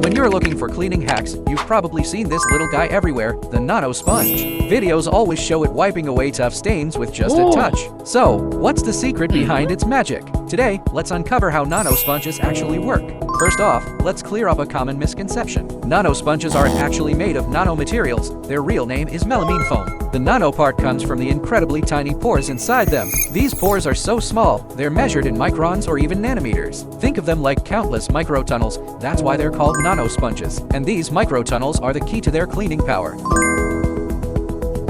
When you're looking for cleaning hacks, you've probably seen this little guy everywhere, the nano sponge. Videos always show it wiping away tough stains with just a touch. So, what's the secret behind its magic? Today, let's uncover how nano sponges actually work. First off, let's clear up a common misconception. Nano sponges aren't actually made of nanomaterials. Their real name is melamine foam. The nano part comes from the incredibly tiny pores inside them. These pores are so small, they're measured in microns or even nanometers. Think of them like countless microtunnels. That's why they're called nano sponges. And these microtunnels are the key to their cleaning power.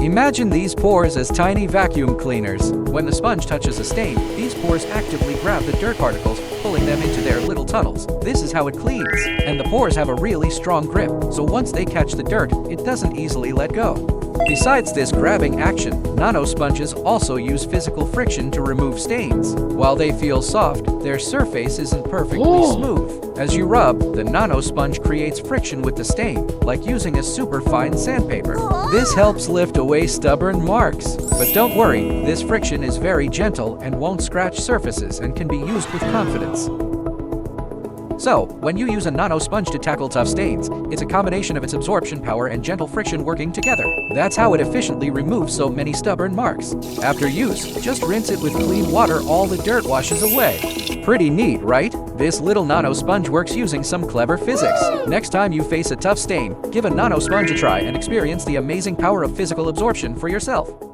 Imagine these pores as tiny vacuum cleaners. When the sponge touches a stain, these pores actively grab the dirt particles, pulling them into their little tunnels. This is how it cleans. And the pores have a really strong grip, so once they catch the dirt, it doesn't easily let go. Besides this grabbing action, nano sponges also use physical friction to remove stains. While they feel soft, their surface isn't perfectly smooth. As you rub, the nano sponge creates friction with the stain, like using a superfine sandpaper. This helps lift away stubborn marks. But don't worry, this friction is very gentle and won't scratch surfaces and can be used with confidence. So, when you use a nano sponge to tackle tough stains, it's a combination of its absorption power and gentle friction working together. That's how it efficiently removes so many stubborn marks. After use, just rinse it with clean water, all the dirt washes away. Pretty neat, right? This little nano sponge works using some clever physics. Next time you face a tough stain, give a nano sponge a try and experience the amazing power of physical absorption for yourself.